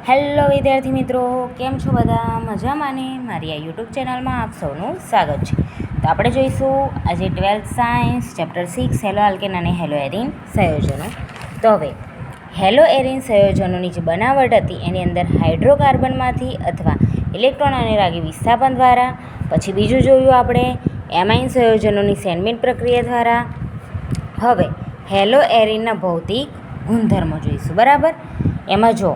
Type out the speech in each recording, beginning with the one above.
Hello વિદ્યાર્થી મિત્રો, કેમ છો બધા? મજામાં ને? મારી આ યુટ્યુબ ચેનલમાં આપ સૌનું સ્વાગત છે. તો આપણે જોઈશું આજે 12th science chapter 6 hello alkane અને હેલો એરિન સંયોજનો. તો હવે હેલો એરિન સંયોજનોની જે બનાવટ હતી એની અંદર હાઇડ્રોકાર્બનમાંથી અથવા ઇલેક્ટ્રોન અને રાગી વિસ્થાપન દ્વારા, પછી બીજું જોયું આપણે એમાઇન સંયોજનોની સેન્ડમેન્ટ પ્રક્રિયા દ્વારા. હવે હેલો એરિનના ભૌતિક ગુણધર્મો જોઈશું. બરાબર, એમાં જો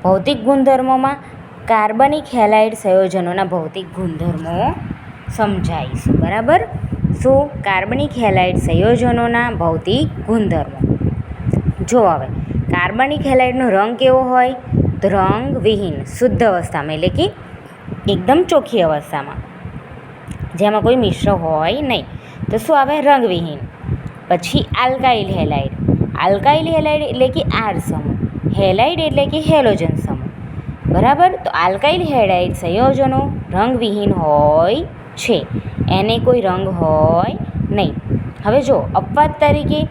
ભૌતિક ગુણધર્મોમાં કાર્બનિક હેલાઇડ સંયોજનોના ભૌતિક ગુણધર્મો સમજાવીશું. બરાબર, શું કાર્બનિક હેલાઇડ સંયોજનોના ભૌતિક ગુણધર્મો જો. હવે કાર્બનિક હેલાઇડનો રંગ કેવો હોય? તો રંગવિહીન શુદ્ધ અવસ્થામાં, એટલે કે એકદમ ચોખ્ખી અવસ્થામાં, જેમાં કોઈ મિશ્ર હોય નહીં, તો શું આવે? રંગવિહીન. પછી આલ્કાઇલ હેલાઇડ. આલ્કાઇલ હેલાઇડ એટલે કે આર સમૂહ, હેલાઇડ એટલે કે હેલોજન સમૂહ. બરાબર, તો આલ્કાઇલ હેલાઇડ સંયોજનો રંગવિહીન હોય છે, એને કોઈ રંગ હોય નહીં. હવે જો અપવાદ તરીકે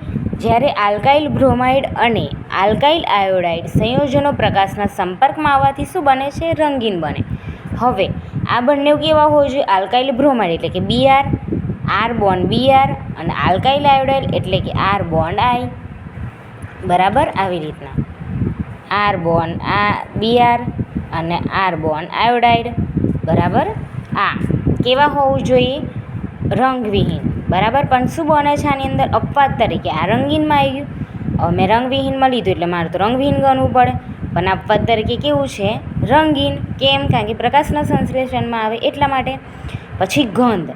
જ્યારે આલ્કાઇલ બ્રોમાઇડ અને આલ્કાઇલ આયોડાઇડ સંયોજનો પ્રકાશના સંપર્કમાં આવવાથી શું બને છે? રંગીન બને. હવે આ બંને કેવા હોય છે? આલ્કાઇલ બ્રોમાઇડ એટલે કે બીઆર, આર બોન્ડ બીઆર, અને આલ્કાઇલ આયોડાઇડ એટલે કે આર બોન્ડ આઈ. બરાબર, આવી રીતના આર બોન્ડ બીઆર અને આર બોન્ડ આયોડાઇડ. બરાબર, આ કેવા હોવું જોઈએ? રંગવિહીન. બરાબર, પણ શું બને છે આની અંદર? અપવાદ તરીકે આ રંગીનમાં આવી ગયું. હવે મેં રંગવિહીનમાં લીધું એટલે મારે તો રંગવિહીન ગણવું પડે, પણ અપવાદ તરીકે કેવું છે? રંગીન. કેમ? કારણ કે પ્રકાશના સંશ્લેષણમાં આવે એટલા માટે. પછી ગંધ.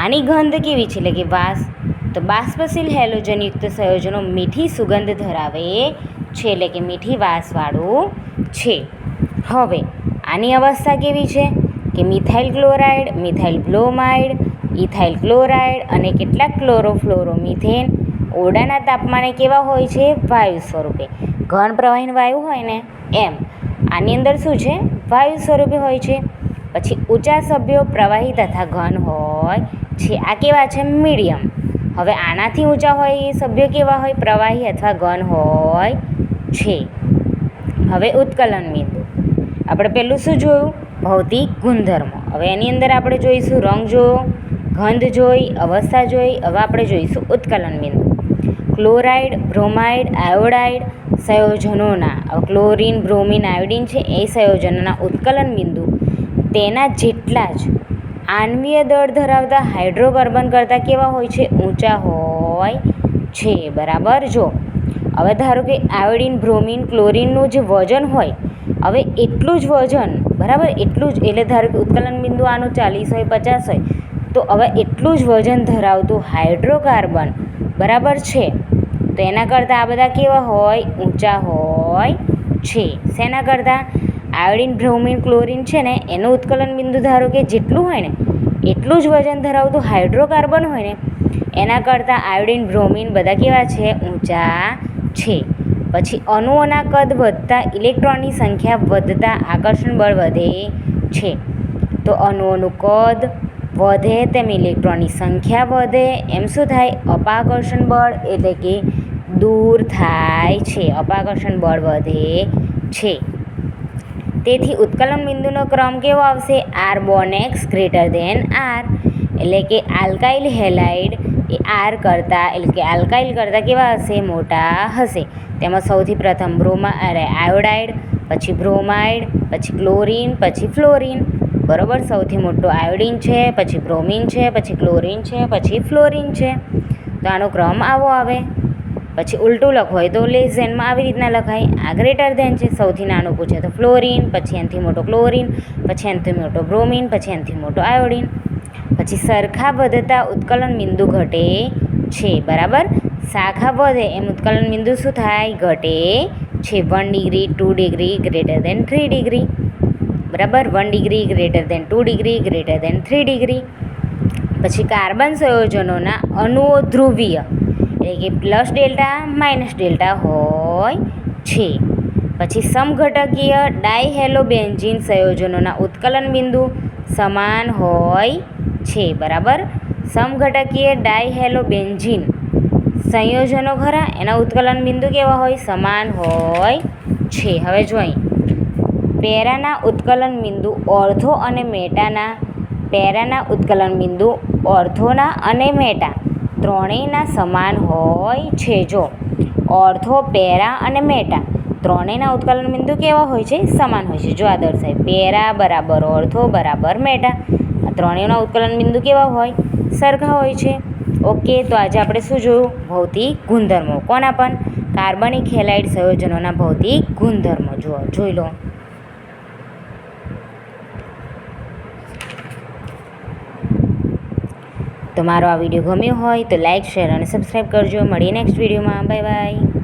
આની ગંધ કેવી છે? એટલે કે વાસ. તો બાષ્પશીલ હેલોજનયુક્ત સંયોજનો મીઠી સુગંધ ધરાવે છે, એટલે કે મીઠી વાસવાળું છે. હવે આની અવસ્થા કેવી છે? કે methyl chloride, methyl bromide, ethyl chloride અને કેટલાક ક્લોરોફ્લોરોમિથેન ઓરડાના તાપમાને કેવા હોય છે? વાયુ સ્વરૂપે. ઘન પ્રવાહીન વાયુ હોય ને એમ આની અંદર શું છે? વાયુ સ્વરૂપે હોય છે. પછી ઊંચા સભ્યો પ્રવાહી તથા ઘન હોય છે. આ કેવા છે? મીડિયમ. હવે આનાથી ઊંચા હોય એ સભ્યો કેવા હોય? પ્રવાહી અથવા ઘન હોય છે. હવે ઉત્કલન બિંદુ. આપણે પહેલું શું જોયું? ભૌતિક ગુણધર્મો. હવે એની અંદર આપણે જોઈશું રંગ જોયો, ગંધ જોઈ, અવસ્થા જોઈ. હવે આપણે જોઈશું ઉત્કલન બિંદુ. ક્લોરાઇડ, બ્રોમાઇડ, આયોડાઇડ સંયોજનોના ક્લોરીન, બ્રોમિન, આયોડિન છે એ સંયોજનોના ઉત્કલન બિંદુ તેના જેટલા જ આણ્વીય દળ ધરાવતા હાઇડ્રોકાર્બન કરતાં કેવા હોય છે? ઊંચા હોય છે. બરાબર, જો હવે ધારો કે આયોડિન, બ્રોમિન, ક્લોરીનનું જે વજન હોય, હવે એટલું જ વજન, બરાબર, એટલું જ, એટલે ધારો કે ઉત્કલન બિંદુ આનું 40 હોય, 50 હોય, તો હવે એટલું જ વજન ધરાવતું હાઇડ્રોકાર્બન, બરાબર છે, તો એના કરતાં આ બધા કેવા હોય? ઊંચા હોય છે. શેના કરતાં? આયોડિન, બ્રોમિન, ક્લોરીન છે ને એનું ઉત્કલન બિંદુ ધારો કે જેટલું હોય ને એટલું જ વજન ધરાવતું હાઇડ્રોકાર્બન હોય ને એના કરતાં આયોડિન, બ્રોમિન બધા કેવા છે? ઊંચા છે. પછી અણુઓના કદ વધતા ઇલેક્ટ્રોનની સંખ્યા વધતા આકર્ષણ બળ વધે છે. તો અણુઓનું કદ વધે તેમ ઇલેક્ટ્રોનની સંખ્યા વધે એમ શું થાય? અપાકર્ષણ બળ એટલે કે દૂર થાય છે. અપાકર્ષણ બળ વધે છે. તેથી ઉત્કલન બિંદુનો ક્રમ કેવો આવશે? આર બોન એક્સ ગ્રેટર દેન આર, એટલે કે આલ્કાઇલ હેલાઇડ એ આર કરતાં, એટલે કે આલ્કાઇલ કરતાં કેવા હશે? મોટા હશે. તેમાં સૌથી પ્રથમ આયોડાઇડ, પછી બ્રોમાઇડ, પછી ક્લોરીન, પછી ફ્લોરિન. બરાબર, સૌથી મોટો આયોડિન છે, પછી બ્રોમિન છે, પછી ક્લોરીન છે, પછી ફ્લોરિન છે. તો આનો ક્રમ આવો આવે. પછી ઉલટું લખવું હોય તો લેસ ધેનમાં આવી રીતના લખાય. આ ગ્રેટર ધેન છે, સૌથી નાનું પૂછે તો ફ્લોરિન, પછી એનાથી મોટો ક્લોરીન, પછી એનાથી મોટો બ્રોમિન, પછી એનાથી મોટો આયોડિન. પછી સરખા વધતા ઉત્કલન બિંદુ ઘટે છે. બરાબર, શાખા વધે એમ ઉત્કલન બિંદુ શું થાય? ઘટે છે. 1 degree, 2 degree greater than 3 degree. બરાબર, 1 degree greater than 2 degree greater than 3 degree. પછી કાર્બન સંયોજનોના અણુઓ ધ્રુવીય, એટલે કે પ્લસ ડેલ્ટા માઇનસ ડેલ્ટા હોય છે. પછી સમઘટકીય ડાયહેલોબેન્ઝીન સંયોજનોના ઉત્કલન બિંદુ સમાન હોય છે. બરાબર, સમઘટકીય ડાયહેલોબેન્ઝીન સંયોજનો ખરા એના ઉત્કલન બિંદુ કેવા હોય? સમાન હોય છે. હવે જો અહીં પેરાના ઉત્કલન બિંદુ ઓર્થો અને મેટાના ઓર્થોના અને મેટા ત્રણેયના સમાન હોય છે. જો ઓર્થો, પેરા અને મેટા ત્રણેયના ઉત્કલન બિંદુ કેવા હોય છે? સમાન હોય છે. જો આ દર્શાય પેરા બરાબર ઓર્થો બરાબર મેટા, આ ત્રણેયના ઉત્કલન બિંદુ કેવા હોય? સરખા હોય છે. ઓકે, તો આજે આપણે શું જોયું? ભૌતિક ગુણધર્મો. કોના પણ? કાર્બનિક હેલાઇડ સંયોજનોના ભૌતિક ગુણધર્મો. જોઈ લો. તો મારો આ વિડીયો ગમ્યો હોય તો લાઇક, શેર અને સબસ્ક્રાઈબ કરજો. મળીએ નેક્સ્ટ વિડીયોમાં. Bye bye.